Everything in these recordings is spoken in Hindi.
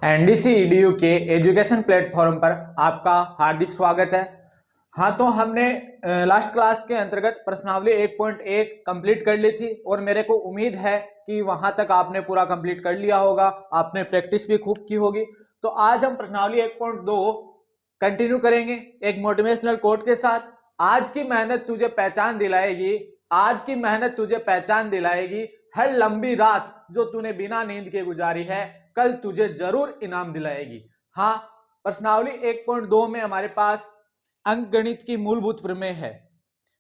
एनडीसी ईडीयू के एजुकेशन प्लेटफॉर्म पर आपका हार्दिक स्वागत है। हाँ, तो हमने लास्ट क्लास के अंतर्गत प्रश्नावली 1.1 कंप्लीट कर ली थी और मेरे को उम्मीद है कि वहां तक आपने पूरा कंप्लीट कर लिया होगा, आपने प्रैक्टिस भी खूब की होगी। तो आज हम प्रश्नावली 1.2 कंटिन्यू करेंगे एक मोटिवेशनल कोट के साथ। आज की मेहनत तुझे पहचान दिलाएगी, आज की मेहनत तुझे पहचान दिलाएगी, हर लंबी रात जो तूने बिना नींद के गुजारी है कल तुझे जरूर इनाम दिलाएगी। हाँ, प्रश्नावली 1.2 में हमारे पास अंकगणित की मूलभूत प्रमेय है।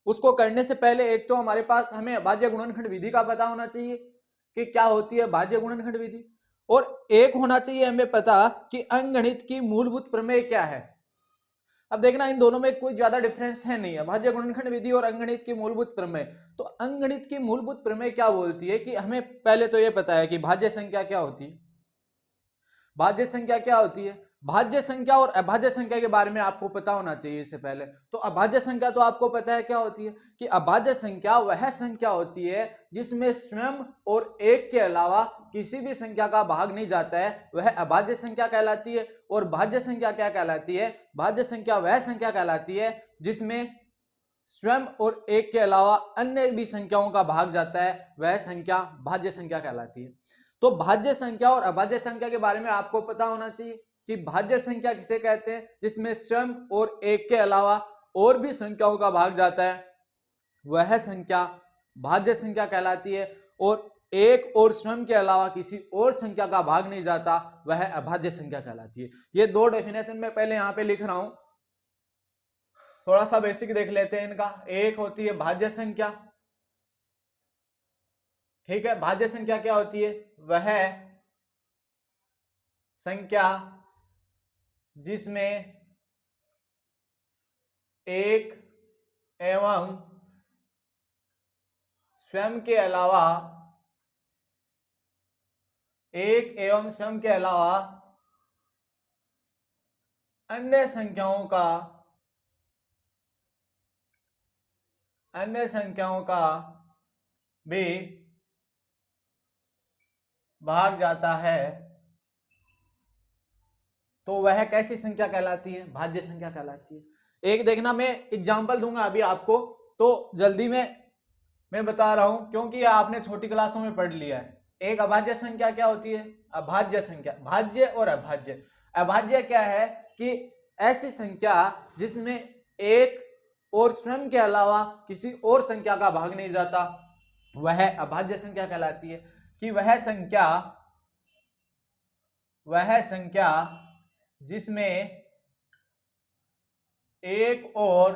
उसको करने से पहले एक तो हमारे पास हमें अभाज्य गुणनखंड विधि का पता होना चाहिए कि क्या होती है भाज्य गुणनखंड विधि, और एक होना चाहिए हमें पता कि अंकगणित की मूलभूत प्रमेय क्या है। अब देखना, इन दोनों में कोई ज्यादा डिफरेंस है नहीं, अभाज्य गुणनखंड विधि और अंकगणित की मूलभूत प्रमेय। तो अंकगणित की मूलभूत प्रमेय क्या बोलती है कि हमें पहले तो यह पता है कि भाज्य संख्या क्या होती है। भाज्य संख्या क्या होती है? भाज्य संख्या और अभाज्य संख्या के बारे में आपको पता होना चाहिए इससे पहले। तो अभाज्य संख्या तो आपको पता है क्या होती है कि अभाज्य संख्या वह संख्या होती है जिसमें स्वयं और एक के अलावा किसी भी संख्या का भाग नहीं जाता है, वह अभाज्य संख्या कहलाती है। और भाज्य संख्या क्या कहलाती है? भाज्य संख्या वह संख्या कहलाती है जिसमें स्वयं और एक के अलावा अन्य भी संख्याओं का भाग जाता है, वह संख्या भाज्य संख्या कहलाती है। तो भाज्य संख्या और अभाज्य संख्या के बारे में आपको पता होना चाहिए कि भाज्य संख्या किसे कहते हैं? जिसमें स्वयं और एक के अलावा और भी संख्याओं का भाग जाता है, वह संख्या भाज्य संख्या कहलाती है। और एक और स्वयं के अलावा किसी और संख्या का भाग नहीं जाता, वह अभाज्य संख्या कहलाती है। ये दो डेफिनेशन मैं पहले यहां पे लिख रहा हूं, थोड़ा सा बेसिक देख लेते हैं इनका। एक होती है भाज्य संख्या, ठीक है। भाज्य संख्या क्या होती है? वह संख्या जिसमें एक एवं स्वयं के अलावा अन्य संख्याओं का भी भाग जाता है, तो वह कैसी संख्या कहलाती है? भाज्य संख्या कहलाती है। एक देखना, मैं एग्जांपल दूंगा अभी आपको, तो जल्दी में मैं बता रहा हूं क्योंकि यह आपने छोटी क्लासों में पढ़ लिया है। एक अभाज्य संख्या क्या होती है? अभाज्य संख्या। भाज्य और अभाज्य। अभाज्य क्या है कि ऐसी संख्या जिसमें एक और स्वयं के अलावा किसी और संख्या का भाग नहीं जाता, वह अभाज्य संख्या कहलाती है। कि वह संख्या जिसमें एक और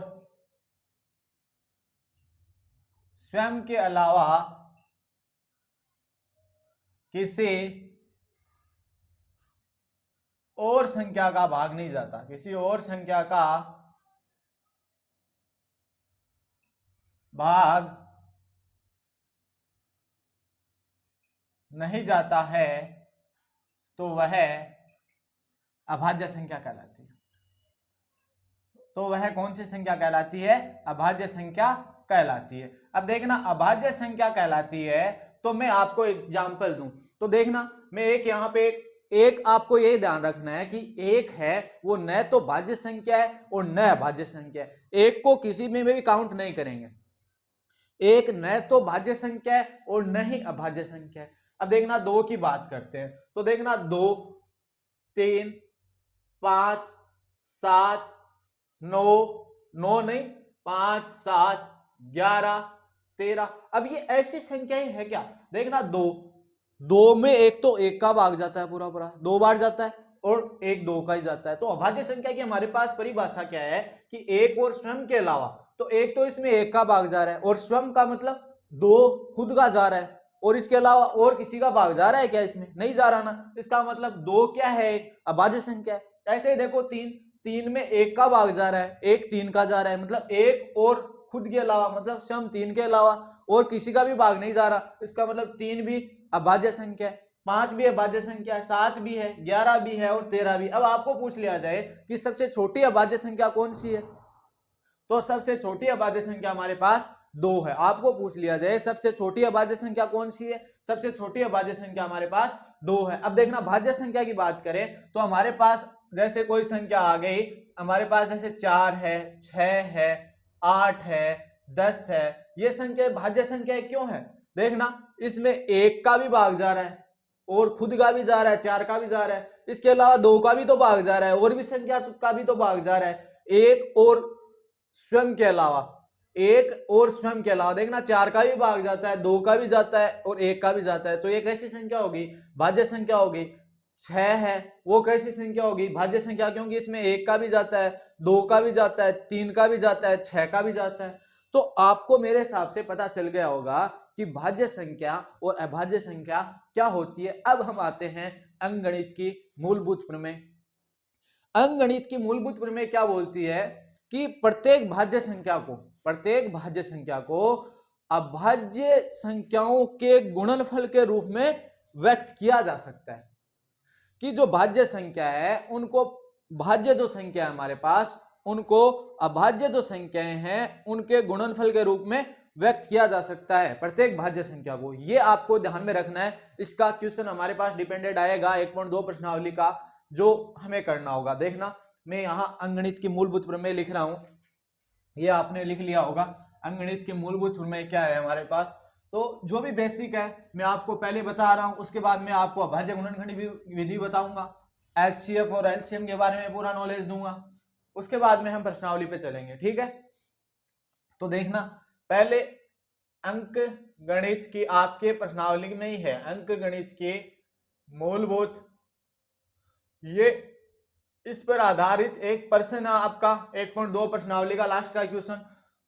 स्वयं के अलावा किसी और संख्या का भाग नहीं जाता, किसी और संख्या का भाग नहीं जाता है, तो वह अभाज्य संख्या कहलाती है। तो वह कौन सी संख्या कहलाती है? अभाज्य संख्या कहलाती है। अब देखना, अभाज्य संख्या कहलाती है, तो मैं आपको एग्जांपल दूं तो देखना, मैं एक यहां पे एक आपको ये ध्यान रखना है कि एक है वो न तो भाज्य संख्या है और न अभाज्य संख्या है। एक को किसी में भी काउंट नहीं करेंगे। एक न तो भाज्य संख्या है और न ही अभाज्य संख्या है। अब देखना, दो की बात करते हैं तो देखना, 2, 3, 5, 7, 9 नहीं, 5, 7, 11, 13। अब ये ऐसी संख्याएं है क्या? देखना, दो में एक तो एक का भाग जाता है, पूरा पूरा 2 बार जाता है, और एक 2 का ही जाता है। तो अभाज्य संख्या की हमारे पास परिभाषा क्या है कि एक और स्वयं के अलावा, तो एक तो इसमें एक का भाग जा रहा है, और स्वयं का मतलब 2 खुद का जा रहा है, और इसके अलावा और किसी का भाग जा रहा है क्या? इसमें नहीं जा रहा ना, इसका मतलब 2 क्या है? एक अभाज्य संख्या है। ऐसे ही देखो, 3 में एक का भाग जा रहा है, एक 3 का जा रहा है, मतलब एक और खुद के अलावा, मतलब स्वयं 3 के अलावा और किसी का भी भाग नहीं जा रहा, इसका मतलब 3 भी अभाज्य संख्या है, 5 भी अभाज्य संख्या है, 7 भी है, 11 भी है और 13 भी। अब आपको पूछ लिया जाए कि सबसे छोटी अभाज्य संख्या कौन सी है, तो सबसे छोटी अभाज्य संख्या हमारे पास 2 है। आपको पूछ लिया जाए सबसे छोटी अभाज्य संख्या कौन सी है, सबसे छोटी अभाज्य संख्या हमारे पास 2 है। अब देखना भाज्य संख्या की बात करें तो हमारे पास जैसे कोई संख्या आ गई, हमारे पास जैसे 4 है, 6 है, 8 है, 10 है, ये संख्या भाज्य संख्या क्यों है? देखना इसमें 1 का भी भाग जा रहा है और खुद का भी जा रहा है, 4 का भी जा रहा है, इसके अलावा 2 का भी तो भाग जा रहा है और भी संख्या का भी तो भाग जा रहा है, एक और स्वयं के अलावा, एक और स्वयं के अलावा देखना 4 का भी भाग जाता है, 2 का भी जाता है और 1 का भी जाता है। तो ये कैसी संख्या होगी? भाज्य संख्या होगी। 6 है वो कैसी संख्या होगी? भाज्य संख्या, क्योंकि इसमें 1 का भी जाता है, 2 का भी जाता है, 3 का भी जाता है, 6 का भी जाता है। तो आपको मेरे हिसाब से पता चल गया होगा कि भाज्य संख्या और अभाज्य संख्या क्या होती है। अब हम आते हैं अंकगणित की मूलभूत प्रमेय। अंकगणित की मूलभूत प्रमेय क्या बोलती है कि प्रत्येक भाज्य संख्या को अभाज्य संख्याओं के गुणनफल के रूप में व्यक्त किया जा सकता है। कि जो भाज्य संख्या है उनको भाज्य जो संख्या है हमारे पास, उनको अभाज्य जो संख्याएं हैं उनके गुणनफल के रूप में व्यक्त किया जा सकता है प्रत्येक भाज्य संख्या को। ये आपको ध्यान में रखना है। इसका क्वेश्चन हमारे पास डिपेंडेंट आएगा 1.2 प्रश्नावली का, जो हमें करना होगा। देखना मैं यहाँ अंकगणित की मूलभूत प्रमेय लिख रहा हूं, ये आपने लिख लिया होगा। अंकगणित की मूलभूत प्रमेय क्या है हमारे पास, तो जो भी बेसिक है मैं आपको पहले बता रहा हूं, उसके बाद मैं आपको अभाज्य गुणनखंड विधि बताऊंगा, HCF और LCM के बारे में पूरा नॉलेज दूंगा, उसके बाद में हम प्रश्नावली पे चलेंगे। ठीक है, तो देखना पहले अंक गणित की आपके प्रश्नावली में ही है, अंक गणित की मूलभूत, ये इस पर आधारित एक प्रश्न है आपका 1.2 प्रश्नावली का लास्ट का क्वेश्चन,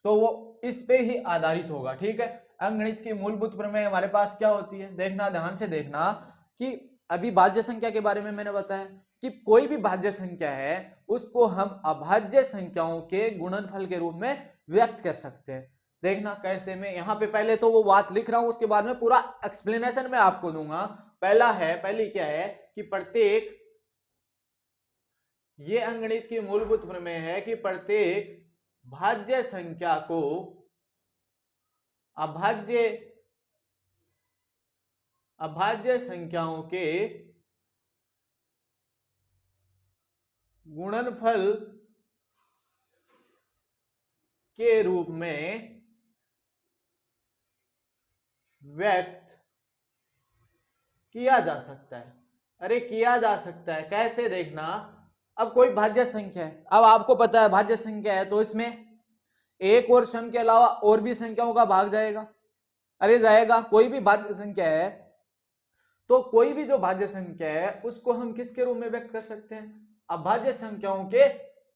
तो वो इस पे ही आधारित होगा। ठीक है, अंकगणित की मूलभूत प्रमेय हमारे पास क्या होती है, देखना ध्यान से देखना कि अभी भाज्य संख्या के बारे में मैंने बताया कि कोई भी भाज्य संख्या है उसको हम अभाज्य संख्याओं के गुणनफल के रूप में व्यक्त कर सकते हैं। देखना कैसे, मैं यहाँ पे पहले तो वो बात लिख रहा हूं, उसके बाद में पूरा एक्सप्लेनेशन मैं आपको दूंगा। पहली क्या है कि प्रत्येक, ये अंकगणित की मूलभूत प्रमेय है कि प्रत्येक भाज्य संख्या को अभाज्य संख्याओं के गुणनफल के रूप में व्यक्त किया जा सकता है। अरे किया जा सकता है कैसे, देखना अब कोई भाज्य संख्या है, अब आपको पता है भाज्य संख्या है तो इसमें एक और स्वयं के अलावा और भी संख्याओं का भाग जाएगा। अरे जाएगा, कोई भी भाज्य संख्या है तो कोई भी जो भाज्य संख्या है उसको हम किसके रूप में व्यक्त कर सकते हैं? अभाज्य संख्याओं के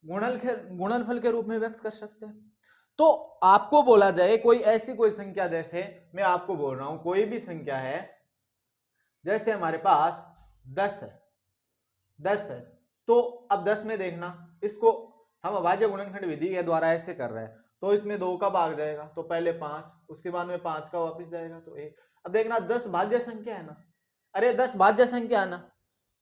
गुणनफल के रूप में व्यक्त कर सकते हैं। तो आपको बोला जाए कोई ऐसी कोई संख्या, जैसे मैं आपको बोल रहा हूं कोई भी संख्या है, जैसे हमारे पास 10 है, तो अब 10 में देखना इसको हम अभाज्य गुणनखंड विधि के द्वारा ऐसे कर रहे हैं, तो इसमें 2 का भाग जाएगा तो पहले 5, उसके बाद में 5 का वापस जाएगा तो 1। अब देखना 10 भाज्य संख्या है ना, अरे 10 भाज्य संख्या है ना,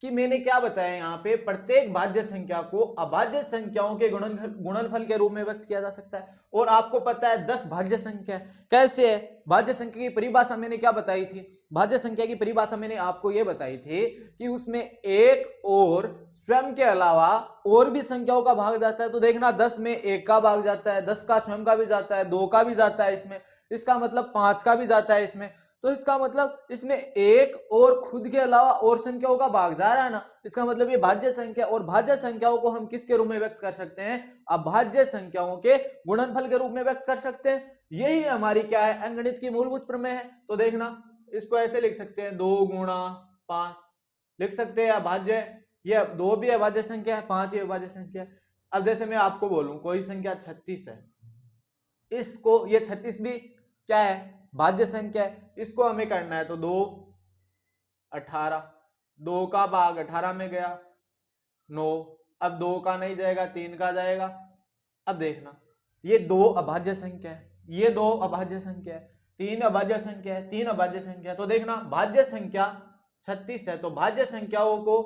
कि मैंने क्या बताया यहाँ पे प्रत्येक भाज्य संख्या को अभाज्य संख्याओं के गुणनफल के रूप में व्यक्त किया जा सकता है। और आपको पता है 10 भाज्य संख्या कैसे है, भाज्य संख्या की परिभाषा मैंने क्या बताई थी, भाज्य संख्या की परिभाषा मैंने आपको यह बताई थी कि उसमें एक और स्वयं के अलावा और भी संख्याओं का भाग जाता है। तो देखना 10 में 1 का भाग जाता है, 10 का स्वयं का भी जाता है, 2 का भी जाता है इसमें, इसका मतलब 5 का भी जाता है इसमें, तो इसका मतलब इसमें एक और खुद के अलावा और संख्याओं का भाग जा रहा है ना, इसका मतलब ये भाज्य संख्या, और भाज्य संख्याओं को हम किसके रूप में व्यक्त कर सकते हैं? अभाज्य संख्याओं के गुणनफल के रूप में व्यक्त कर सकते हैं। यही हमारी क्या है, अंकगणित की मूलभूत प्रमेय है। तो देखना इसको ऐसे लिख सकते हैं 2 गुणा 5 लिख सकते हैं अभाज्य, ये 2 भी अभाज्य संख्या है, 5 भी अभाज्य संख्या है। अब जैसे मैं आपको बोलूं कोई संख्या 36 है, इसको ये 36 भी क्या है, भाज्य संख्या है, इसको हमें करना है तो 2 18, 2 का भाग 18 में गया 9, अब 2 का नहीं जाएगा 3 का जाएगा। अब देखना ये 2 अभाज्य संख्या है, ये 2 अभाज्य संख्या है, 3 अभाज्य संख्या है, 3 अभाज्य संख्या। तो देखना भाज्य संख्या 36 है, तो भाज्य संख्याओं को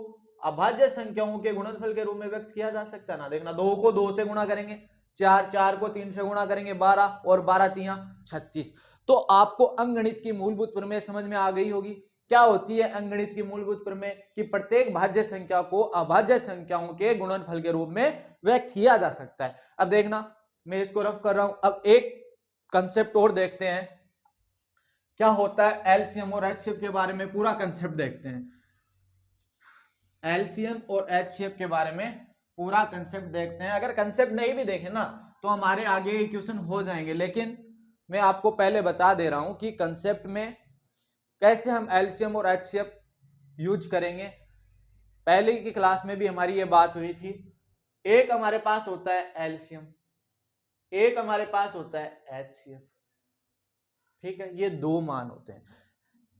अभाज्य संख्याओं के गुणनफल के रूप में व्यक्त किया जा सकता है ना। देखना 2 को 2 से गुणा करेंगे 4, 4 को 3 से गुणा करेंगे 12, और 12 3 36। तो आपको अंकगणित की मूलभूत प्रमेय समझ में आ गई होगी। क्या होती है अंकगणित की मूलभूत प्रमेय कि प्रत्येक भाज्य संख्या को अभाज्य संख्याओं के गुणनफल के रूप में व्यक्त किया जा सकता है। अब देखना मैं इसको रफ कर रहा हूं। अब एक कंसेप्ट और देखते हैं क्या होता है एलसीएम और एचसीएफ के बारे में पूरा कंसेप्ट देखते हैं। एलसीएम और एचसीएफ के बारे में पूरा कंसेप्ट देखते हैं। अगर कंसेप्ट नहीं भी देखें ना तो हमारे आगे क्वेश्चन हो जाएंगे, लेकिन मैं आपको पहले बता दे रहा हूं कि कंसेप्ट में कैसे हम एलसीएम और एचसीएफ यूज करेंगे। पहले की क्लास में भी हमारी ये बात हुई थी। एक हमारे पास होता है एलसीएम, एक हमारे पास होता है एचसीएफ, ठीक है, ये दो मान होते हैं।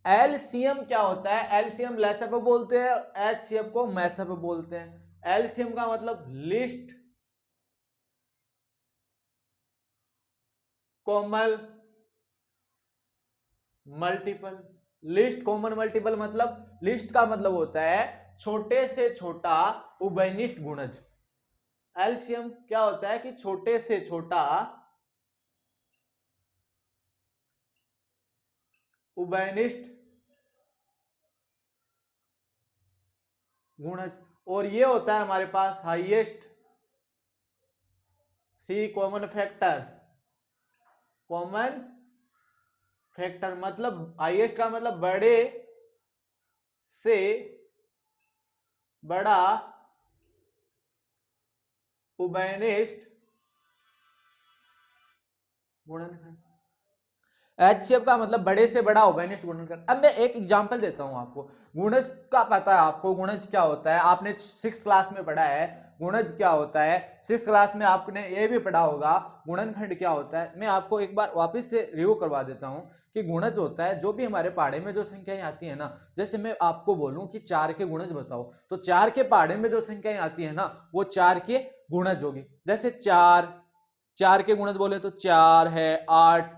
एलसीएम क्या होता है, एलसीएम लेसअप बोलते हैं, एचसीएफ को मैसअप बोलते हैं। एलसीएम का मतलब list common multiple. List common multiple मतलब लिस्ट का मतलब होता है छोटे से छोटा उभयनिष्ठ गुणज। एलसीएम क्या होता है कि छोटे से छोटा उभयनिष्ठ गुणज, और ये होता है हमारे पास हाईएस्ट सी कॉमन फैक्टर। कॉमन फैक्टर मतलब हाईएस्ट का मतलब बड़े से बड़ा उभयनिष्ठ गुणनखंड। एचसीएफ का मतलब बड़े से बड़ा उभयनिष्ठ गुणनखंड। अब मैं एक एग्जांपल देता हूं आपको। गुणज का पता है आपको, गुणज क्या होता है, आपने 6th क्लास में पढ़ा है गुणज क्या होता है। 6th क्लास में आपने ये भी पढ़ा होगा गुणनखंड क्या होता है। मैं आपको एक बार वापस से रिव्यू करवा देता हूं कि गुणज होता है जो भी हमारे पहाड़े में जो संख्याएं आती है ना, जैसे मैं आपको बोलूं कि 4 के गुणज बताओ, तो 4 के पहाड़े में जो संख्याएं आती है ना वो 4 के गुणज होगी। जैसे 4 के गुणज बोले तो 4 है, 8,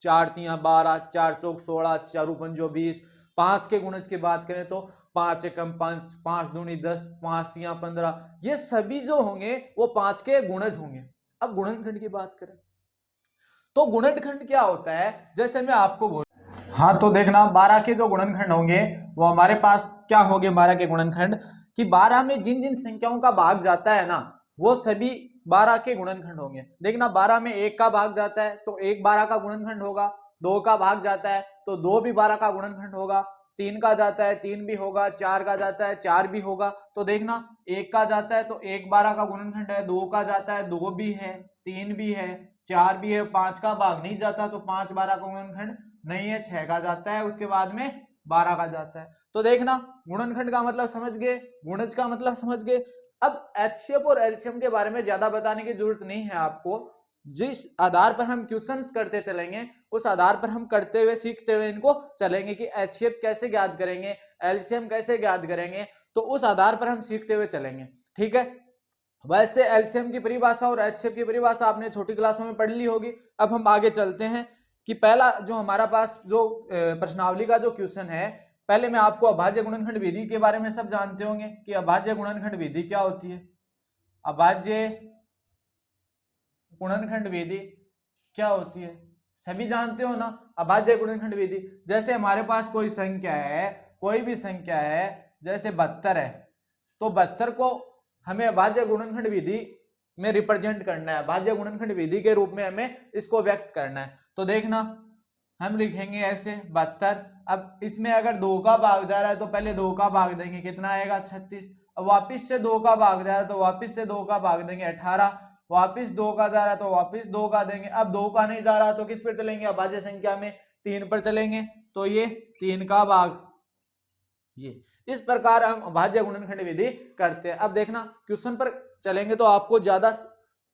4 तिया 12, 4 चौक 16, 4 पंजो 20। 5 के गुणज की बात करें तो 5 एकम 5, 5 दूनी 10, 5 तिया 15। ये सभी जो होंगे वो 5 के गुणज होंगे। अब गुणनखंड की बात करें तो गुणनखंड क्या होता है, जैसे मैं आपको बोल, हाँ तो देखना 12 के जो गुणनखंड होंगे वो हमारे पास क्या होंगे। 12 के गुणनखंड कि 12 में जिन जिन संख्याओं का भाग जाता है ना वो सभी 12 के गुणनखंड होंगे। देखना 12 में 1 का भाग जाता है तो 1 12 का गुणनखंड होगा, 2 का भाग जाता है तो 2 भी 12 का गुणनखंड होगा, 3 का जाता है 3 भी होगा, 4 का जाता है 4 भी होगा। तो देखना 1 का जाता है तो 1 12 का गुणनखंड है, 2 का जाता है 2 भी है, 3 भी है, 4 भी है, 5 का भाग नहीं जाता तो 5 12 का गुणनखंड नहीं है, 6 का जाता है, उसके बाद में 12 का जाता है। तो देखना गुणनखंड का मतलब समझ गए, गुणज का मतलब समझ गए। अब एचसीएफ और एलसीएम के बारे में ज्यादा बताने की जरूरत नहीं है आपको। जिस आधार पर हम क्वेश्चंस करते चलेंगे उस आधार पर हम करते हुए सीखते हुए इनको चलेंगे कि एचसीएफ कैसे ज्ञात करेंगे, एलसीएम कैसे ज्ञात करेंगे, तो उस आधार पर हम सीखते हुए चलेंगे, ठीक है। वैसे एलसीएम की परिभाषा और एचसीएफ की परिभाषा आपने छोटी क्लासों में पढ़ ली होगी। अब हम आगे चलते हैं कि पहला जो हमारा पास जो प्रश्नावली का जो क्वेश्चन है, पहले मैं आपको अभाज्य गुणनखंड विधि के बारे में सब जानते होंगे कि अभाज्य गुणनखंड विधि क्या होती है। अभाज्य गुणनखंड विधि क्या होती है सभी जानते हो ना। अभाज्य गुणनखंड विधि जैसे हमारे पास कोई संख्या है, कोई भी संख्या है, जैसे 72 है तो 72 को हमें अभाज्य गुणनखंड विधि में रिप्रेजेंट करना है, अभाज्य गुणनखंड विधि के रूप में हमें इसको व्यक्त करना है। तो देखना हम लिखेंगे ऐसे 72। अब इसमें अगर 2 का भाग जा रहा है तो पहले 2 का भाग देंगे, कितना आएगा 36। अब वापिस से 2 का भाग जा रहा है तो वापिस से 2 का भाग देंगे 18। वापिस 2 का जा रहा है तो वापिस 2 का देंगे। अब 2 का नहीं जा रहा तो किस पे चलेंगे, अभाज्य संख्या में 3 पर चलेंगे, तो ये 3 का भाग। ये इस प्रकार हम अभाज्य गुणनखंड विधि करते हैं। अब देखना क्वेश्चन पर चलेंगे तो आपको ज्यादा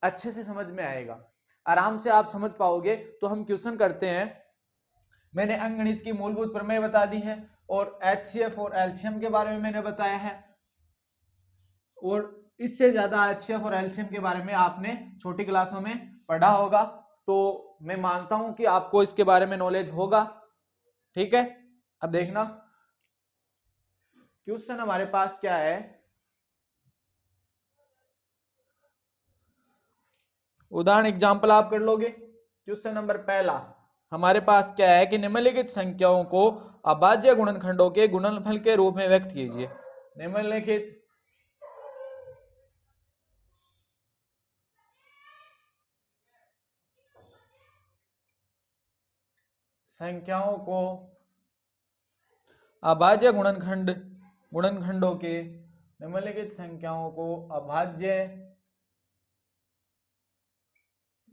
अच्छे से समझ में आएगा, आराम से आप समझ पाओगे। तो हम क्वेश्चन करते हैं। मैंने अंकगणित की मूलभूत प्रमेय बता दी है और एचसीएफ और एलसीएम के बारे में मैंने बताया है, और इससे ज्यादा एचसीएफ और एलसीएम के बारे में आपने छोटी क्लासों में पढ़ा होगा। तो मैं मानता हूं कि आपको इसके बारे में नॉलेज होगा, ठीक है। अब देखना क्वेश्चन हमारे पास क्या है। उदाहरण एग्जाम्पल आप कर लोगे। क्वेश्चन नंबर पहला हमारे पास क्या है कि निम्नलिखित संख्याओं को अभाज्य गुणनखंडों के गुणनफल के रूप में व्यक्त कीजिए। निम्नलिखित संख्याओं को अभाज्य गुणनखंडों के निम्नलिखित संख्याओं को अभाज्य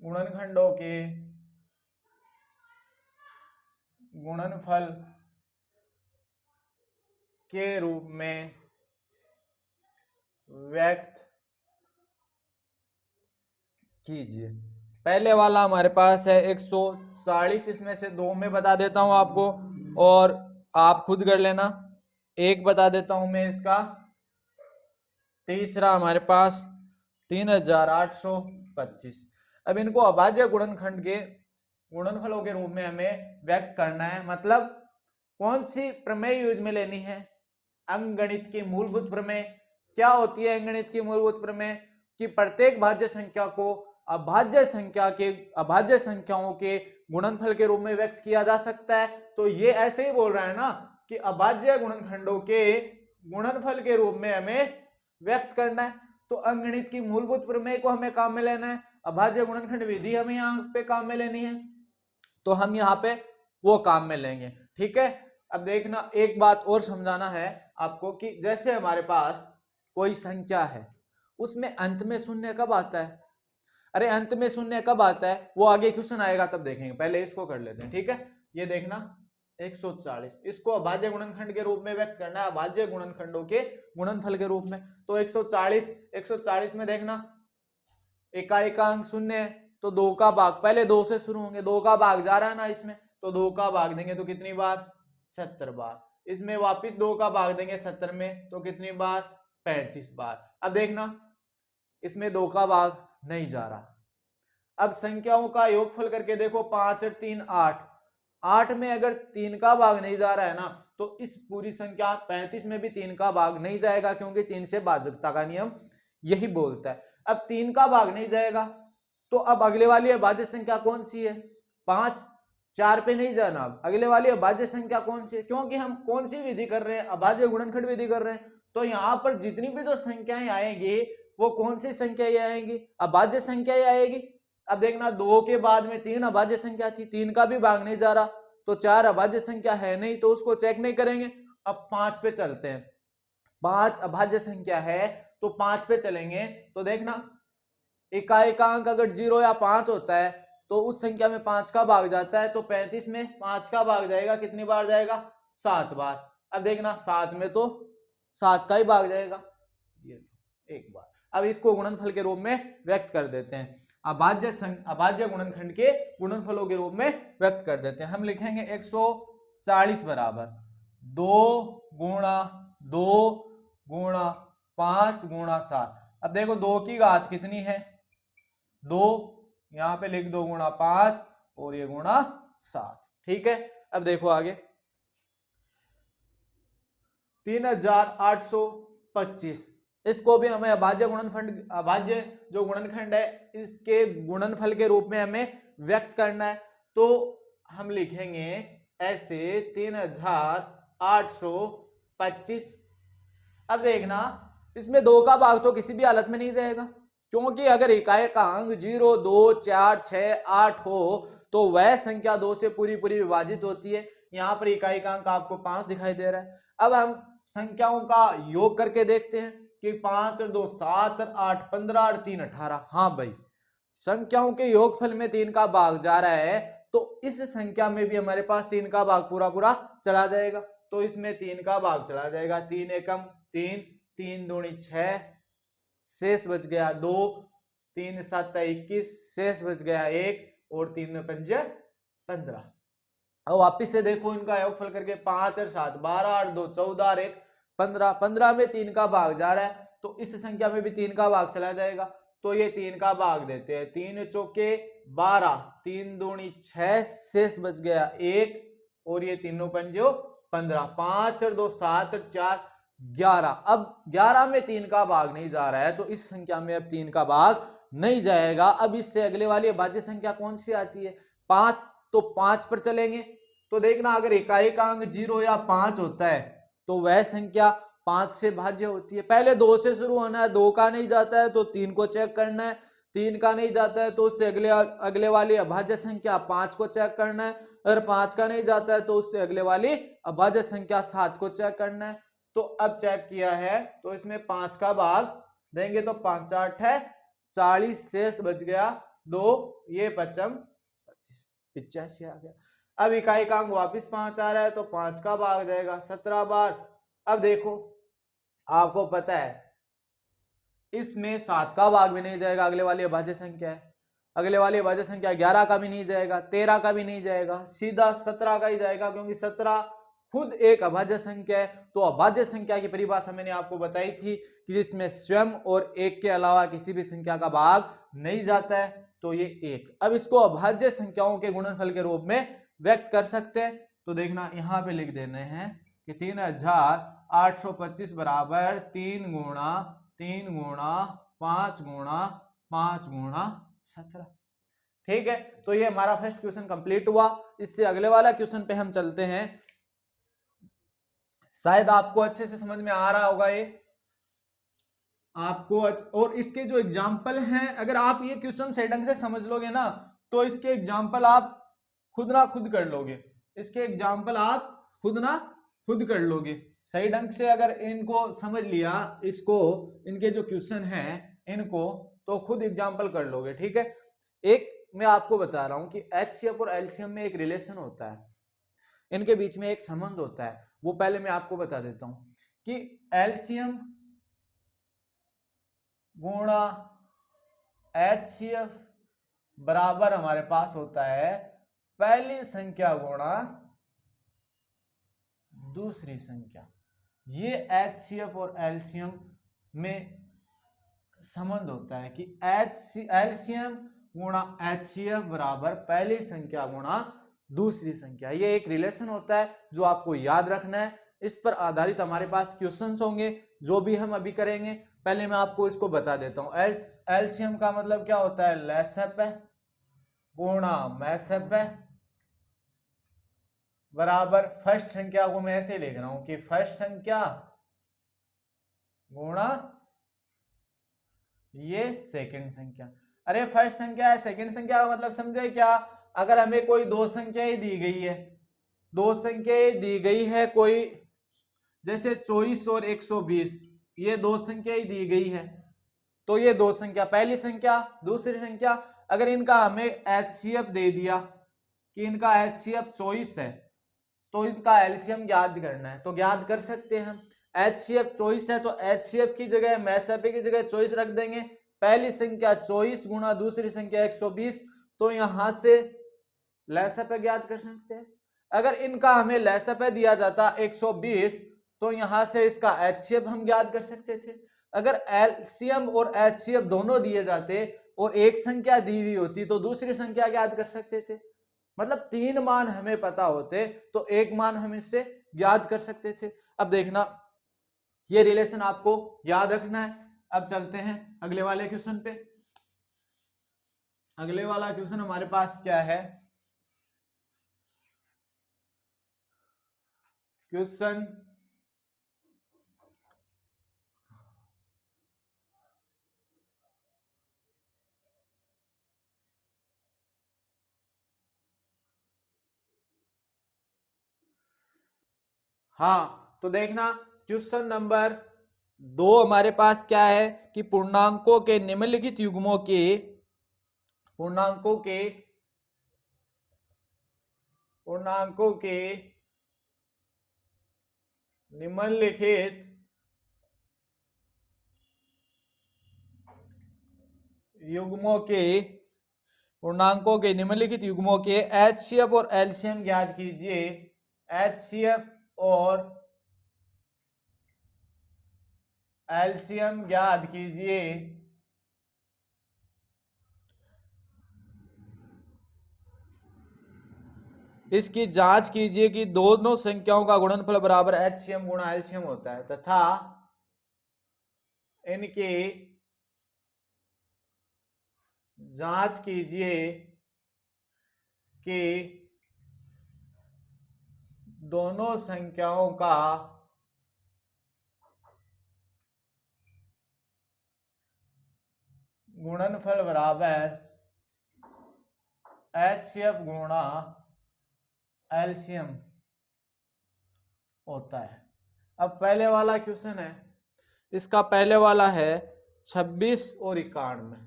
गुणनखंडों के गुणनफल के रूप में व्यक्त कीजिए। पहले वाला हमारे पास है 140, इसमें से 2 में बता देता हूं आपको और आप खुद कर लेना। एक बता देता हूं मैं इसका। तीसरा हमारे पास 3825। अब इनको अभाज्य गुणनखंड के गुणनफलों के रूप में हमें व्यक्त करना है। मतलब कौन सी प्रमेय यूज में लेनी है? अंकगणित की मूलभूत प्रमेय। क्या होती है अंकगणित की मूलभूत प्रमेय? कि प्रत्येक भाज्य संख्या को अभाज्य संख्याओं के गुणनफल के रूप में व्यक्त किया जा सकता है। तो ये ऐसे ही बोल रहा है ना कि अभाज्य गुणनखंडों के गुणनफल के रूप में हमें व्यक्त करना है। तो अंकगणित की मूलभूत प्रमेय को हमें काम में लेना है, अभाज्य गुणनखंड विधि हमें यहाँ पे काम में लेनी है, तो हम यहाँ पे वो काम में लेंगे। ठीक है। अब देखना, एक बात और समझाना है आपको कि जैसे हमारे पास कोई संख्या है, उसमें अंत में शून्य कब आता है? अरे अंत में शून्य कब आता है वो आगे क्वेश्चन आएगा तब देखेंगे, पहले इसको कर लेते हैं। ठीक है। ये देखना 140, इसको अभाज्य गुणनखंड के रूप में व्यक्त करना है, अभाज्य गुणनखंडों के गुणनफल के रूप में। तो 140 में देखना एकांक शून्य है, तो 2 का भाग, पहले 2 से शुरू होंगे, 2 का भाग जा रहा है ना इसमें, तो 2 का भाग देंगे तो कितनी बार? 70 बार। इसमें वापिस 2 का भाग देंगे 70 में, तो कितनी बार? 35 बार। अब देखना इसमें 2 का भाग नहीं जा रहा। अब संख्याओं का योगफल करके देखो, 5 और 3 8। 8 में अगर 3 का भाग नहीं जा रहा है ना, तो इस पूरी संख्या 35 में भी 3 का भाग नहीं जाएगा, क्योंकि 3 से भाजकता का नियम यही बोलता है। अब 3 का भाग नहीं जाएगा, तो अब अगले वाली अभाज्य संख्या कौन सी है? 5। 4 पे नहीं जाना। अब अगले वाली अभाज्य संख्या कौन सी है? क्योंकि हम कौन सी विधि कर रहे हैं? अभाज्य गुणनखंड विधि कर रहे हैं। तो यहाँ पर जितनी भी जो संख्याएं आएंगी वो कौन सी संख्याएं आएंगी? अभाज्य संख्याएं आएगी। अब देखना 2 के बाद में 3 अभाज्य संख्या थी, 3 का भी भाग नहीं जा रहा, तो 4 अभाज्य संख्या है नहीं, तो उसको चेक नहीं करेंगे। अब 5 पे चलते हैं, 5 अभाज्य संख्या है तो 5 पे चलेंगे। तो देखना एकांक अगर 0 या 5 होता है तो उस संख्या में 5 का भाग जाता है, तो 35 में 5 का भाग जाएगा, कितनी बार जाएगा? 7 बार। अब देखना 7 में तो 7 का ही भाग जाएगा, ये एक बार। अब इसको गुणनफल के रूप में व्यक्त कर देते हैं, अभाज्य गुणनखंड के गुणनफलों के रूप में व्यक्त कर देते हैं। हम लिखेंगे 140 बराबर 2 गुणा 2 गुणा 5 गुणा 7। अब देखो 2 की घात कितनी है? 2, यहां पे लिख दो गुणा 5 और ये गुणा 7। ठीक है। अब देखो आगे 3825, इसको भी हमें अभाज्य जो गुणनखंड है इसके गुणनफल के रूप में हमें व्यक्त करना है। तो हम लिखेंगे ऐसे 3825। अब देखना इसमें 2 का भाग तो किसी भी हालत में नहीं जाएगा, क्योंकि अगर एकांक 0 2 4 6 8 हो तो वह संख्या 2 से पूरी विभाजित होती है। यहाँ पर एकांक आपको 5 दिखाई दे रहा है। अब हम संख्याओं का योग करके देखते हैं कि 5 और 2 7 और 8 15 और 3 18। हाँ भाई, संख्याओं के योगफल में 3 का भाग जा रहा है, तो इस संख्या में भी हमारे पास 3 का भाग पूरा चला जाएगा। तो इसमें 3 का भाग चला जाएगा, 3 एकम 3, 3 दूनी 6, शेष बच गया 2, 3 7 21, शेष बच गया 1 और 3 में 5 15। अब वापिस से देखो इनका योगफल करके 5 और 7 12 और 2 14 और 1 15। 15 में 3 का भाग जा रहा है, तो इस संख्या में भी 3 का भाग चला जाएगा। तो ये 3 का भाग देते हैं, 3 चौके 12, 3 दूनी 6, शेष बच गया 1 और ये 3 पंजो 15, 5 और 2 7 और 4 11। अब 11 में 3 का भाग नहीं जा रहा है, तो इस संख्या में अब 3 का भाग नहीं जाएगा। अब इससे अगले वाली अभाज्य संख्या कौन सी आती है? 5, तो 5 पर चलेंगे, तो देखना अगर इकाई-अंक 0 या 5 होता है तो वह संख्या 5 से भाज्य होती है। पहले 2 से शुरू होना है, 2 का नहीं जाता है तो 3 को चेक करना है, 3 का नहीं जाता है तो उससे अगले वाली अभाज्य संख्या 5 को चेक करना है, अगर 5 का नहीं जाता है तो उससे अगले वाली अभाज्य संख्या 7 को चेक करना है। तो अब चेक किया है तो इसमें 5 का भाग देंगे तो 5 8 है 40, शेष बच गया 2, ये 55 85 आ गया। अब इकाई का अंक वापिस 5 आ रहा है तो 5 का भाग जाएगा 17 बार। अब देखो आपको पता है इसमें 7 का भाग भी नहीं जाएगा, अगले वाली अभाज्य संख्या है, अगले वाली अभाज्य संख्या 11 का भी नहीं जाएगा, 13 का भी नहीं जाएगा, सीधा 17 का ही जाएगा, क्योंकि 17 खुद एक अभाज्य संख्या है। तो अभाज्य संख्या की परिभाषा मैंने आपको बताई थी कि जिसमें स्वयं और एक के अलावा किसी भी संख्या का भाग नहीं जाता है, तो ये एक। अब इसको अभाज्य संख्याओं के गुणनफल के रूप में व्यक्त कर सकते हैं। तो देखना यहाँ पे लिख देने हैं कि 3825 बराबर 3 गुणा 3 गुणा 5 गुणा 5 गुणा 17। ठीक है, तो ये हमारा फर्स्ट क्वेश्चन कंप्लीट हुआ। इससे अगले वाला क्वेश्चन पे हम चलते हैं। शायद आपको अच्छे से समझ में आ रहा होगा ये आपको, और इसके जो एग्जाम्पल हैं अगर आप ये क्वेश्चन सही ढंग से समझ लोगे ना तो इसके एग्जाम्पल आप खुद ना खुद कर लोगे, इसके एग्जाम्पल आप खुद ना खुद कर लोगे सही ढंग से अगर इनको समझ लिया, इसको इनके जो क्वेश्चन हैं इनको तो खुद एग्जाम्पल कर लोगे। ठीक है, एक मैं आपको बता रहा हूं कि एचसीएफ और एलसीएम में एक रिलेशन होता है, इनके बीच में एक संबंध होता है, वो पहले मैं आपको बता देता हूं कि एलसीएम गुणा एचसीएफ बराबर हमारे पास होता है पहली संख्या गुणा दूसरी संख्या। ये एचसीएफ और एलसीएम में संबंध होता है कि एलसीएम गुणा एचसीएफ बराबर पहली संख्या गुणा दूसरी संख्या। ये एक रिलेशन होता है जो आपको याद रखना है, इस पर आधारित हमारे पास क्वेश्चंस होंगे जो भी हम अभी करेंगे। पहले मैं आपको इसको बता देता हूं, एलसीएम का मतलब क्या होता है, लसप गुणा मैसप बराबर फर्स्ट संख्या को मैं ऐसे लिख रहा हूं कि फर्स्ट संख्या गुणा ये सेकंड संख्या। अरे फर्स्ट संख्या है, सेकंड संख्या का मतलब समझे क्या, अगर हमें कोई दो संख्याएं दी गई है, दो संख्याएं दी गई है कोई, जैसे 24 और 120, ये दो संख्याएं दी गई है, तो ये दो संख्या पहली संख्या दूसरी संख्या, अगर इनका हमें एचसीएफ दे दिया कि इनका एचसीएफ 24 है तो इसका एलसीएम ज्ञात करना है, तो ज्ञात कर सकते हैं हम। एचसीएफ 24 है तो एचसीएफ की जगह मैसप की जगह 24 रख देंगे, पहली संख्या 24 गुणा दूसरी संख्या 120, तो यहां से लसप ज्ञात कर सकते हैं। अगर इनका हमें लसप दिया जाता 120 तो यहां से इसका एचसीएफ हम ज्ञात कर सकते थे। अगर एलसीएम और एचसीएफ दोनों दिए जाते और एक संख्या दी हुई होती तो दूसरी संख्या ज्ञात कर सकते थे, मतलब तीन मान हमें पता होते तो एक मान हम इससे ज्ञात कर सकते थे। अब देखना ये रिलेशन आपको याद रखना है। अब चलते हैं अगले वाले क्वेश्चन पे। अगले वाला क्वेश्चन हमारे पास क्या है, क्वेश्चन हाँ, तो देखना क्वेश्चन नंबर 2 हमारे पास क्या है कि पूर्णांकों के निम्नलिखित युग्मों के निम्नलिखित युग्मों के एचसीएफ और एलसीएम ज्ञात कीजिए। एचसीएफ और एलसीएम ज्ञात कीजिए। इसकी जांच कीजिए कि दोनों संख्याओं का गुणनफल बराबर एचसीएम गुणा एलसीएम होता है तथा इनकी जांच कीजिए कि दोनों संख्याओं का गुणनफल बराबर HCF गुणा एलसीएम होता है। अब पहले वाला क्वेश्चन है, इसका पहले वाला है 26 और 91।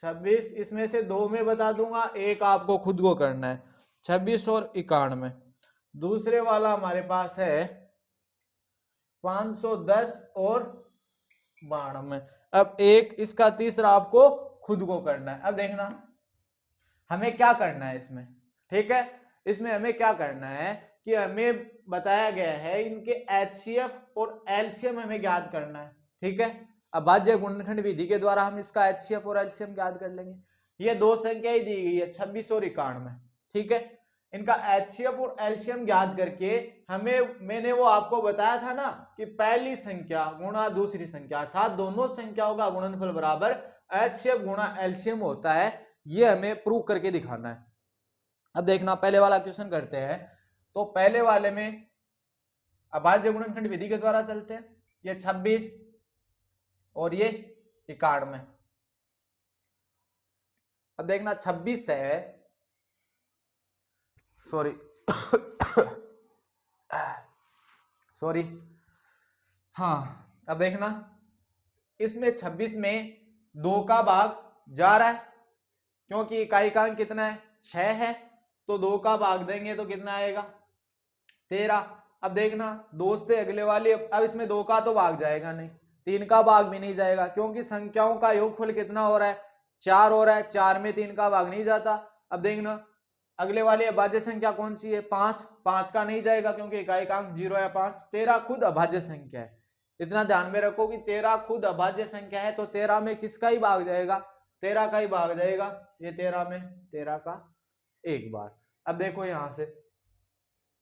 26 इसमें से दो में बता दूंगा, एक आपको खुद को करना है, 26 और 91। दूसरे वाला हमारे पास है 510 और 92। अब एक इसका तीसरा आपको खुद को करना है। अब देखना हमें क्या करना है इसमें, ठीक है, इसमें हमें क्या करना है कि हमें बताया गया है इनके HCF और LCM हमें ज्ञात करना है, ठीक है। अब भाज्य गुणनखंड विधि के द्वारा हम इसका HCF और LCM ज्ञात कर लेंगे। ये दो संख्या ही दी गई है 26 और 91, ठीक है। इनका HCF और LCM ज्ञात करके मैंने वो आपको बताया था ना कि पहली संख्या गुणा दूसरी संख्या अर्थात दोनों संख्याओं का गुणनफल बराबर HCF गुणा LCM होता है, ये हमें प्रूव करके दिखाना है। अब देखना पहले वाला क्वेश्चन करते हैं। तो पहले वाले में अभाज्य गुणनखंड विधि के द्वारा चलते हैं। ये 26 और ये 91। अब देखना 26 है, सॉरी सॉरी, हाँ, अब देखना इसमें 26 में 2 का भाग जा रहा है क्योंकि इकाई कितना है 6 है, तो 2 का भाग देंगे तो कितना आएगा 13। अब देखना 2 से अगले वाली, अब इसमें 2 का तो भाग जाएगा नहीं, 3 का भाग भी नहीं जाएगा क्योंकि संख्याओं का योगफल कितना हो रहा है 4 हो रहा है, 4 में 3 का भाग नहीं जाता। अब देखना अगले वाली अभाज्य संख्या कौन सी है 5, 5 का नहीं जाएगा क्योंकि इकाई 0 है 5। 13 खुद अभाज्य संख्या है, इतना ध्यान में रखो कि 13 खुद अभाज्य संख्या है, तो 13 में किसका ही भाग जाएगा 13 का ही भाग जाएगा, ये 13 में 13 का एक बार। अब देखो यहां से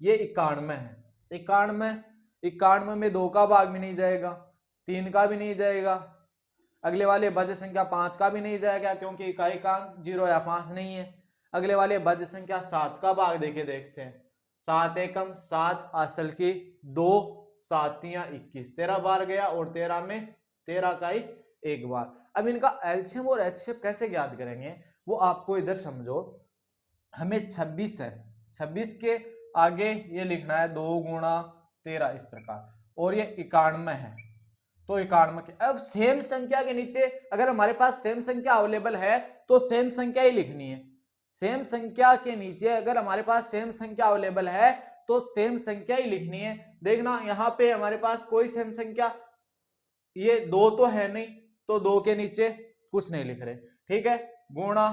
ये 91 है, 91 में 2 का भाग भी नहीं जाएगा, 3 का भी नहीं जाएगा, अगले वाले भाज्य संख्या 5 का भी नहीं जाएगा क्योंकि इकाई 0 या 5 नहीं है। अगले वाले भाज्य संख्या 7 का भाग देके देखते हैं, 7 एकम 7 असल की 2, 7 या 21, 13 बार गया और 13 में 13 का ही एक बार। अब इनका एलसीएम और एचसीएफ कैसे ज्ञात करेंगे वो आपको इधर समझो। हमें 26 है, 26 के आगे ये लिखना है 2 गुणा 13 इस प्रकार, और ये 91 है तो 91 के, अब सेम संख्या के नीचे अगर हमारे पास सेम संख्या अवेलेबल है तो सेम संख्या ही लिखनी है। सेम संख्या के नीचे अगर हमारे पास सेम संख्या अवेलेबल है तो सेम संख्या ही लिखनी है। देखना यहाँ पे हमारे पास कोई सेम संख्या, ये 2 तो है नहीं तो 2 के नीचे कुछ नहीं लिख रहे, ठीक है। गुणा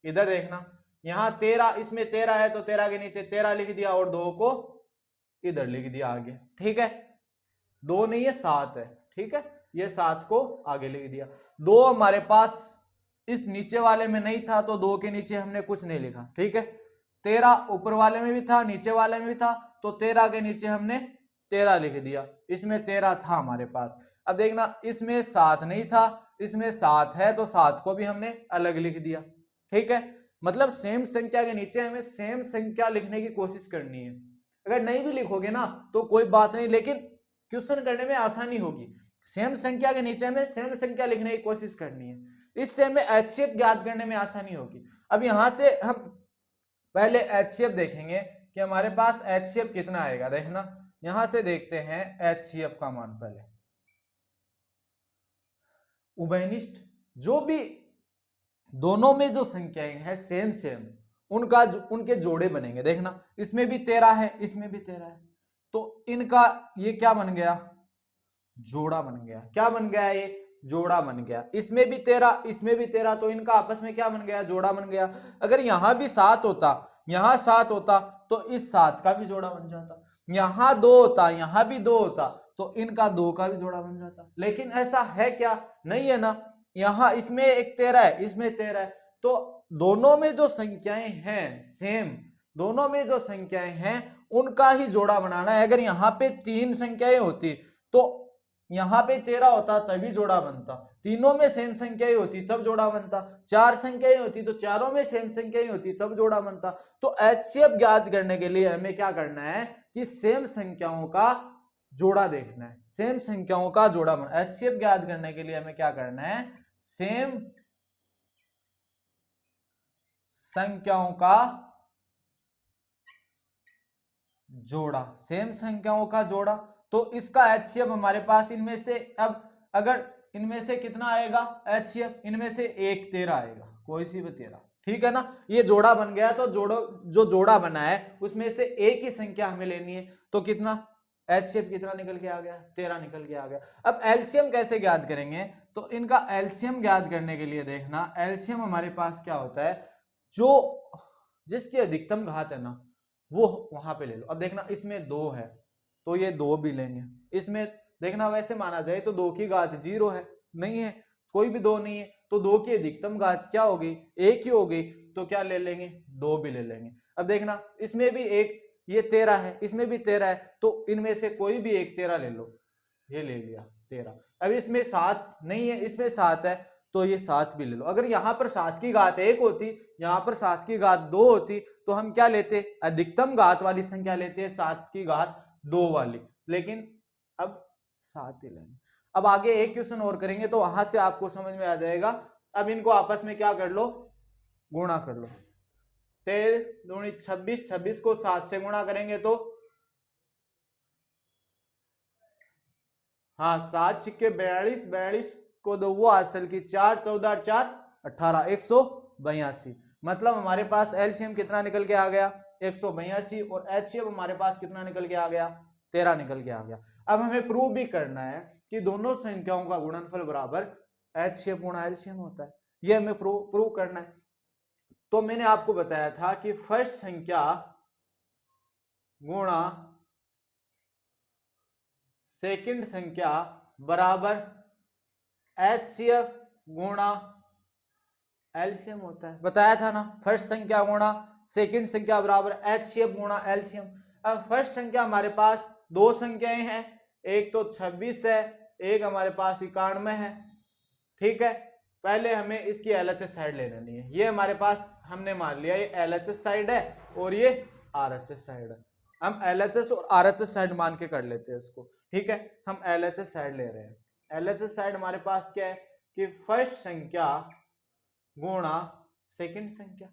इधर देखना यहाँ 13, इसमें 13 है तो 13 के नीचे 13 लिख दिया और 2 को इधर लिख दिया आगे, ठीक है। 2 नहीं है 7 है, ठीक है, ये 7 को आगे लिख दिया। 2 हमारे पास इस नीचे वाले में नहीं था तो 2 के नीचे हमने कुछ नहीं लिखा, ठीक है। 13 ऊपर वाले में भी था नीचे वाले में भी था तो 13 के नीचे हमने 13 लिख दिया, इसमें 13 था हमारे पास। अब देखना इसमें 7 नहीं था, इसमें 7 है तो 7 को भी हमने अलग लिख दिया, ठीक है। मतलब सेम संख्या के नीचे हमें सेम संख्या लिखने की कोशिश करनी है। अगर नहीं भी लिखोगे ना तो कोई बात नहीं, लेकिन क्वेश्चन करने में आसानी होगी। सेम संख्या के नीचे हमें सेम संख्या लिखने की कोशिश करनी है, इससे हमें एचसीएफ ज्ञात करने में आसानी होगी। अब यहां से हम पहले एचसीएफ देखेंगे कि हमारे पास एचसीएफ कितना आएगा। देखना यहां से देखते हैं एचसीएफ का मान। पहले उभयनिष्ठ जो भी दोनों में जो संख्याएं हैं सेम उनके जोड़े बनेंगे। देखना इसमें भी 13 है इसमें भी 13 है तो इनका ये क्या बन गया जोड़ा बन गया। क्या बन गया ये जोड़ा बन गया। इसमें भी 13 इसमें भी 13 तो इनका आपस में क्या बन गया जोड़ा बन गया। अगर यहां भी 7 होता यहां 7 होता तो इस 7 का भी जोड़ा बन जाता। यहां 2 होता यहां भी 2 होता तो इनका 2 का भी जोड़ा बन जाता। लेकिन ऐसा है क्या, नहीं है ना। यहां इसमें एक 13 है इसमें 13 है तो दोनों में जो संख्याएं हैं सेम, दोनों में जो संख्याएं हैं उनका ही जोड़ा बनाना है। अगर यहाँ पे 3 संख्याएं होती तो यहाँ पे 13 होता तभी जोड़ा बनता, तीनों में सेम संख्या ही होती तब जोड़ा बनता, चार संख्या ही होती तो चारों में सेम संख्या ही होती तब जोड़ा बनता। तो एचसीएफ ज्ञात करने के लिए हमें क्या करना है कि सेम संख्याओं का जोड़ा देखना है, सेम संख्याओं का जोड़ा बनना। एचसीएफ ज्ञात करने के लिए हमें क्या करना है, सेम संख्याओं का जोड़ा, सेम संख्याओं का जोड़ा। तो इसका एचसीएफ हमारे पास इनमें से, अब अगर इनमें से कितना आएगा एचसीएफ, इनमें से एक 13 आएगा, कोई सी भी 13, ठीक है ना। ये जोड़ा बन गया, तो जो जोड़ा बना है उसमें से एक ही संख्या हमें लेनी है, तो कितना एचसीएफ कितना निकल के आ गया, 13 निकल के आ गया। अब एलसीएम कैसे ज्ञात करेंगे, तो इनका एलसीएम ज्ञात करने के लिए देखना, एलसीएम हमारे पास क्या होता है, जो जिसकी अधिकतम घात है ना वो वहां पे ले लो। अब देखना इसमें 2 है तो ये 2 भी लेंगे, इसमें देखना वैसे माना जाए तो 2 की घात 0 है, नहीं है, कोई भी 2 नहीं है, तो 2 की अधिकतम घात क्या होगी, 1 ही होगी, तो क्या ले लेंगे, 2 भी ले लेंगे। अब देखना इसमें भी एक, ये 13 है, इसमें भी 13 है, तो इनमें से कोई भी एक 13 ले लो, ये ले लिया 13। अब इसमें 7 नहीं है, इसमें 7 है, तो ये 7 भी ले लो। अगर यहाँ पर 7 की घात 1 होती, यहाँ पर 7 की घात 2 होती, तो हम क्या लेते, अधिकतम घात वाली संख्या लेते हैं, 7 की घात 2 वाली, लेकिन अब 7 ही लेंगे। अब आगे एक क्वेश्चन और करेंगे तो वहां से आपको समझ में आ जाएगा। अब इनको आपस में क्या कर लो, गुणा कर लो, 13 दूनी 26, 26 को 7 से गुणा करेंगे तो हाँ 7 छिक्के 42, 42 को दो वो हासिल की 4, 14 4 18, 182। मतलब हमारे पास एलसीएम कितना निकल के आ गया, 182, और एचसीएफ हमारे पास कितना निकल के आ गया, 13 निकल के आ गया। अब हमें प्रूव भी करना है कि दोनों संख्याओं का गुणनफल बराबर एचसीएफ गुणा एलसीएम होता है, ये हमें प्रूव करना है। तो मैंने आपको बताया था कि फर्स्ट संख्या गुणा सेकंड संख्या बराबर एचसीएफ गुणा एलसीएम होता है, बताया था ना, फर्स्ट संख्या गुणा सेकंड संख्या बराबर एचसीएफ गुणा एलसीएम। अब फर्स्ट संख्या हमारे पास दो संख्याएं हैं, एक तो 26 है, एक हमारे पास 91 है, ठीक है। पहले हमें इसकी एलएचएस साइड ले लेनी है, ये हमारे पास हमने मान लिया ये एलएचएस साइड है और ये आरएचएस साइड है। हम एलएचएस और आरएचएस साइड मान के कर लेते हैं इसको, ठीक है। हम एलएचएस साइड ले रहे हैं, एलएचएस साइड हमारे पास क्या है कि फर्स्ट संख्या गुणा सेकंड संख्या,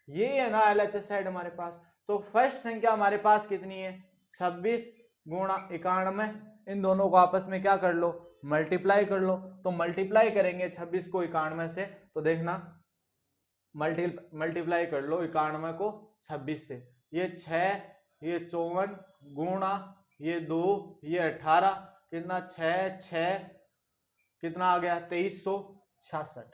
ये है ना एलएचएस साइड हमारे पास। तो फर्स्ट संख्या हमारे पास कितनी है, 26 गुणा 91, इन दोनों को आपस में क्या कर लो, मल्टीप्लाई कर लो। तो मल्टीप्लाई करेंगे 26 को 91 से, तो देखना मल्टीप्लाई कर लो 91 को 26 से, ये 6, ये 54 गुणा ये 2, ये 18, कितना 6 6 कितना आ गया 2366,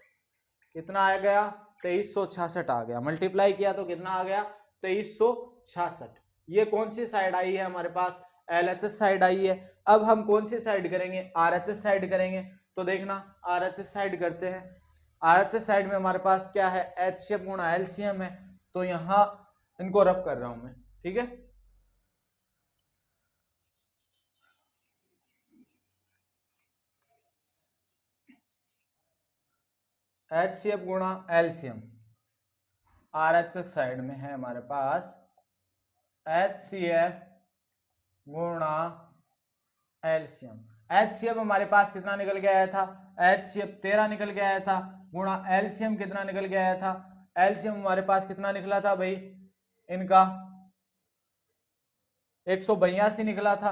कितना आ गया 2366 आ गया। मल्टीप्लाई किया तो कितना आ गया 2366। ये कौन सी साइड आई है हमारे पास, एलएचएस साइड आई है। अब हम कौन सी साइड करेंगे, आरएचएस साइड करेंगे। तो देखना आरएचएस साइड करते हैं, आरएचएस साइड में हमारे पास क्या है, एचसीएफ गुणा एलसीएम है, तो यहां इनको रब कर रहा हूं मैं, ठीक है। एचसीएफ गुणा एलसीएम आरएचएस साइड में है हमारे पास, एचसीएफ गुणा एलसीएम। एचसीएफ हमारे पास कितना निकल के आया था, एचसीएफ 13 निकल के आया था, गुणा एलसीएम कितना निकल के आया था, एलसीएम हमारे पास कितना निकला था भाई, इनका 182 निकला था,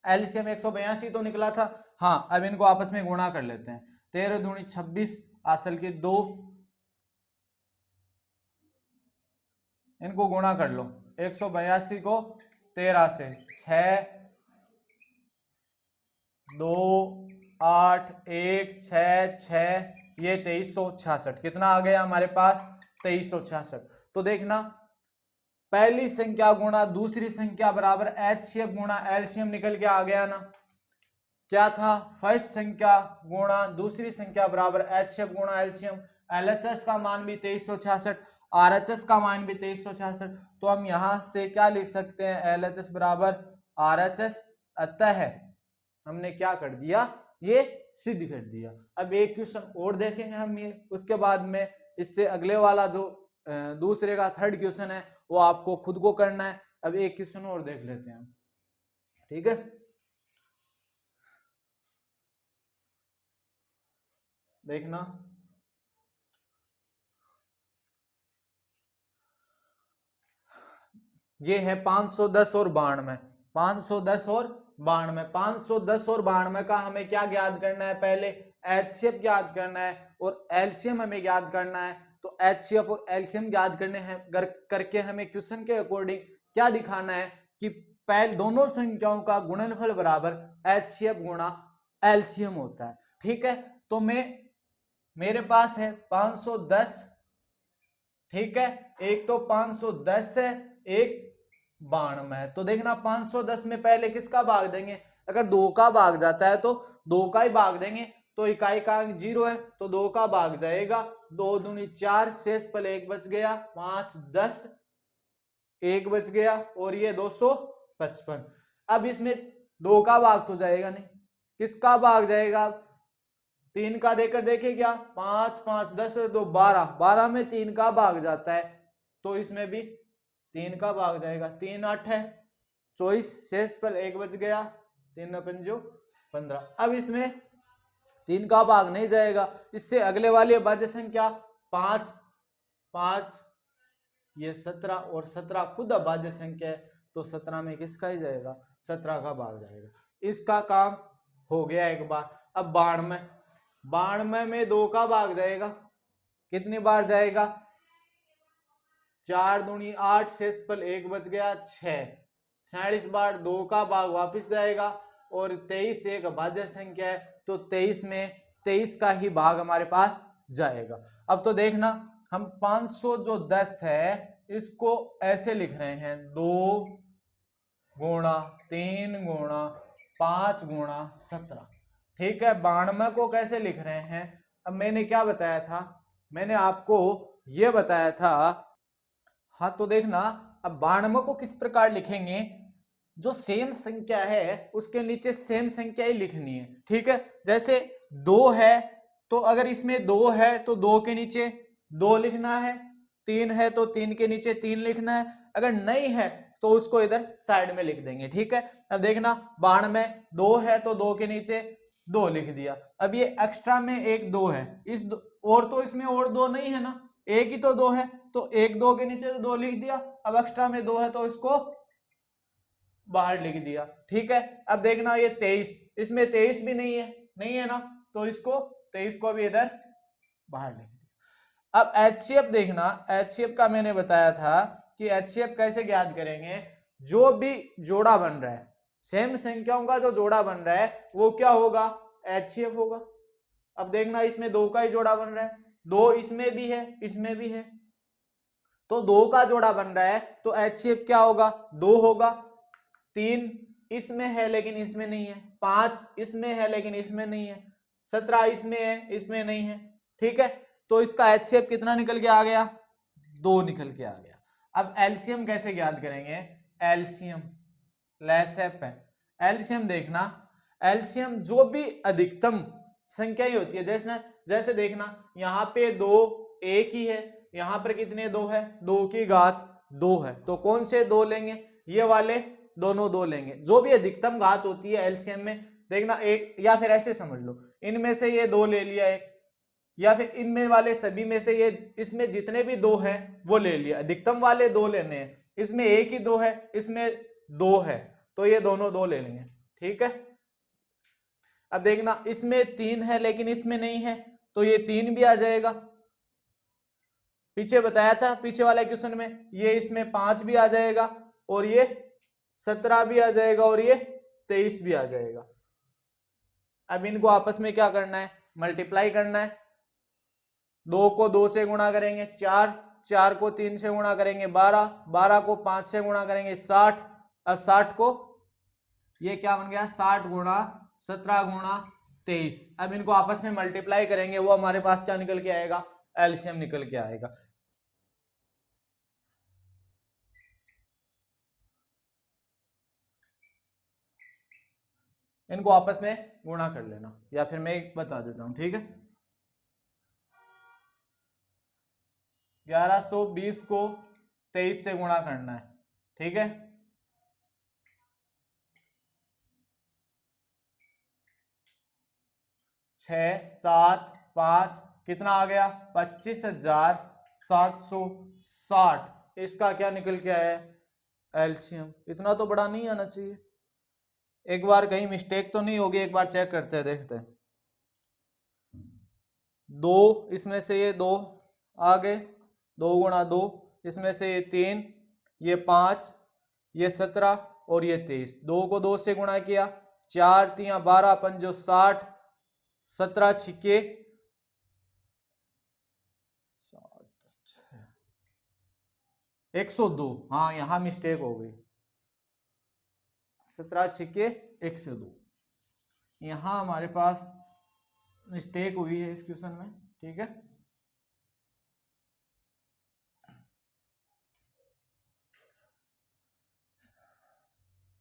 एलसीएम 182 तो निकला था। हाँ अब इनको आपस में गुणा कर लेते हैं, 13 दूनी 26 असल की 2, इनको गुणा कर लो, 182 को 13 से 6 2 8 1 6 6, ये 2366, कितना आ गया हमारे पास 2366। तो देखना पहली संख्या गुणा दूसरी संख्या बराबर एचसीएफ गुणा एलसीएम निकल के आ गया ना, क्या था, फर्स्ट संख्या गुणा दूसरी संख्या बराबर एचसीएफ गुणा एलसीएम। एलएचएस का मान भी 2366, आरएचएस का मान भी 2366, तो हम यहां से क्या लिख सकते हैं, एलएचएस बराबर आरएचएस, अतः है हमने क्या कर दिया, ये सिद्ध कर दिया। अब एक क्वेश्चन और देखेंगे हम ये, उसके बाद में इससे अगले वाला जो दूसरे का थर्ड क्वेश्चन है वो आपको खुद को करना है। अब एक क्वेश्चन और देख लेते हैं, ठीक है। देखना, ये है 510 और 92, 510 और 92, 510 और 92 का हमें क्या ज्ञात करना है, पहले एचसीएफ ज्ञात करना है और एलसीएम हमें ज्ञात करना है। तो एचसीएफ और एलसीएम ज्ञात करने हैं करके हमें क्वेश्चन के अकॉर्डिंग क्या दिखाना है कि पहले दोनों संख्याओं का गुणनफल बराबर एचसीएफ गुणा एलसीएम होता है, ठीक है। तो मेरे पास है 510, ठीक है, एक तो 510 है, एक 92। तो देखना 510 में पहले किसका भाग देंगे, अगर 2 का भाग जाता है तो 2 का ही भाग देंगे, तो इकाई का अंक 0 है तो 2 का भाग जाएगा, 2 दूनी 4, शेष पल 1 बच गया, 5 10, 1 बच गया और ये 255। अब इसमें 2 का भाग तो जाएगा नहीं, किसका भाग जाएगा, 3 का देकर देखे क्या, 5 5 10 2 12, 12 में 3 का भाग जाता है तो इसमें भी 3 का भाग जाएगा, 3 8 है 24, शेष पर 1 बच गया, 3 पंजो 15। अब इसमें 3 का भाग नहीं जाएगा, इससे अगले वाली भाज्य संख्या 5 5, ये 17 और 17 खुद अभाज्य संख्या है तो 17 में किसका ही जाएगा, 17 का भाग जाएगा। इसका काम हो गया एक बार। अब 92, 92 में 2 का भाग जाएगा, कितनी बार जाएगा, 4 दूनी 8, शेष पल 1 बच गया 6, 46 बार 2 का भाग वापस जाएगा और 23 एक अभाज्य संख्या है तो 23 में 23 का ही भाग हमारे पास जाएगा। अब तो देखना हम 510 है इसको ऐसे लिख रहे हैं 2 गुणा 3 गुणा 5 गुणा 17, ठीक है। 92 को कैसे लिख रहे हैं, अब मैंने क्या बताया था, मैंने आपको यह बताया था, हाँ तो देखना अब 92 को किस प्रकार लिखेंगे, जो सेम संख्या है उसके नीचे सेम संख्या ही लिखनी है, ठीक है। जैसे 2 है तो अगर इसमें 2 है तो 2 के नीचे 2 लिखना है, 3 है तो 3 के नीचे 3 लिखना है, अगर नहीं है तो उसको इधर साइड में लिख देंगे, ठीक है। अब देखना 92 में 2 है तो 2 के नीचे 2 लिख दिया। अब ये एक्स्ट्रा में एक 2 है, और तो इसमें और 2 नहीं है ना, एक ही तो 2 है तो 1 2 के नीचे 2 लिख दिया। अब एक्स्ट्रा में 2 है तो इसको बाहर लिख दिया, ठीक है। अब देखना ये 23, इसमें 23 भी नहीं है ना, तो इसको 23 को भी इधर बाहर लिख दिया। अब एचसीएफ देखना, एचसीएफ का मैंने बताया था कि एचसीएफ कैसे ज्ञात करेंगे, जो भी जोड़ा बन रहा है, सेम संख्याओं का जो जोड़ा बन रहा है वो क्या होगा, एचसीएफ होगा। अब देखना इसमें 2 का ही जोड़ा बन रहा है, 2 इसमें भी है इसमें भी है, तो 2 का जोड़ा बन रहा है तो एचसीएफ क्या होगा, 2 होगा। 3 इसमें है लेकिन इसमें नहीं है, 5 इसमें है लेकिन इसमें नहीं है, 17 इसमें है इसमें नहीं है, ठीक है। तो इसका एचसीएफ कितना निकल के आ गया, 2 निकल के आ गया। अब एलसीएम कैसे ज्ञात करेंगे, एलसीएम लेसेप है, एलसीएम देखना, एलसीएम जो भी अधिकतम संख्या ही होती है, जैसे देखना यहाँ पे 2 एक ही है, यहाँ पर कितने 2 है, 2 की घात 2 है, तो कौन से 2 लेंगे, ये वाले दोनों 2 लेंगे। जो भी अधिकतम घात होती है एलसीएम में, देखना एक, या फिर ऐसे समझ लो इनमें से ये 2 ले लिया एक, या फिर इनमें वाले सभी में से ये, इसमें जितने भी 2 है वो ले लिया, अधिकतम वाले 2 लेने हैं, इसमें एक ही 2 है इसमें 2 है तो ये दोनों 2 ले लेंगे, ठीक है। अब देखना इसमें 3 है लेकिन इसमें नहीं है तो ये 3 भी आ जाएगा, पीछे बताया था पीछे वाले क्वेश्चन में, ये इसमें 5 भी आ जाएगा और ये 17 भी आ जाएगा और ये 23 भी आ जाएगा। अब इनको आपस में क्या करना है, मल्टीप्लाई करना है, 2 को 2 से गुणा करेंगे 4, 4 को 3 से गुणा करेंगे 12, 12 को 5 से गुणा करेंगे 60, अब 60 को ये क्या बन गया 60 गुणा 17 गुणा 23। अब इनको आपस में मल्टीप्लाई करेंगे, वो हमारे पास क्या निकल के आएगा, एलसीएम निकल के आएगा। इनको आपस में गुणा कर लेना, या फिर मैं एक बता देता हूं, ठीक है। 1120 को 23 से गुणा करना है, ठीक है। छः सात पाँच कितना आ गया, 25,760। इसका क्या निकल के आया है, एलसीएम। इतना तो बड़ा नहीं आना चाहिए, एक बार कहीं मिस्टेक तो नहीं होगी, एक बार चेक करते हैं, देखते हैं। दो, इसमें से ये दो आ गए, 2 गुणा 2, इसमें से ये 3, ये 5, ये 17 और ये 23। 2 को 2 से गुणा किया, 4 3 12 5 60, 17 छिके 102। हाँ यहाँ मिस्टेक हो गई, 17 छिके 102, यहाँ हमारे पास मिस्टेक हुई है इस क्वेश्चन में, ठीक है।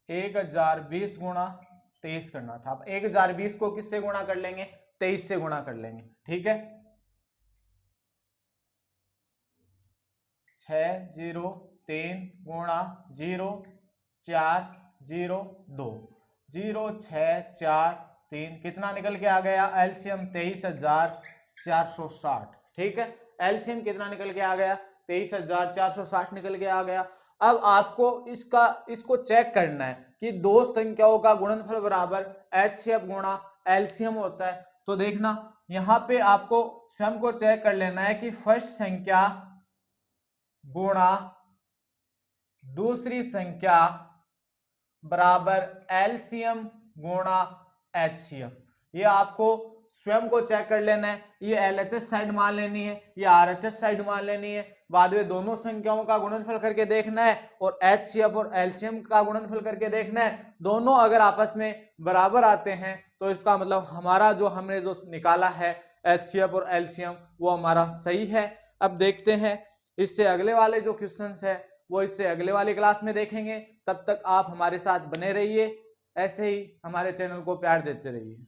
एक 1020 गुणा 23 करना था। अब 1020 को किससे गुणा कर लेंगे, 23 से गुणा कर लेंगे, ठीक है। 603 गुणा 0 4 0 2 0 6 4 3 कितना निकल के आ गया, एलसीएम 23,460, ठीक है। एलसीएम कितना निकल के आ गया, 23,460 निकल के आ गया। अब आपको इसको चेक करना है कि दो संख्याओं का गुणनफल बराबर एचसीएफ गुणा एलसीएम होता है। तो देखना यहां पे आपको स्वयं को चेक कर लेना है कि फर्स्ट संख्या गुणा दूसरी संख्या बराबर एलसीएम गुणा एचसीएफ। ये आपको स्वयं को चेक कर लेना है। ये एलएचएस साइड मान लेनी है, ये आरएचएस साइड मान लेनी है। बाद में दोनों संख्याओं का गुणनफल करके देखना है और एचसीएफ और एलसीएम का गुणनफल करके देखना है। दोनों अगर आपस में बराबर आते हैं तो इसका मतलब हमारा जो हमने जो निकाला है एचसीएफ और एलसीएम वो हमारा सही है। अब देखते हैं इससे अगले वाले जो क्वेश्चंस है वो इससे अगले वाली क्लास में देखेंगे। तब तक आप हमारे साथ बने रहिए, ऐसे ही हमारे चैनल को प्यार देते रहिए।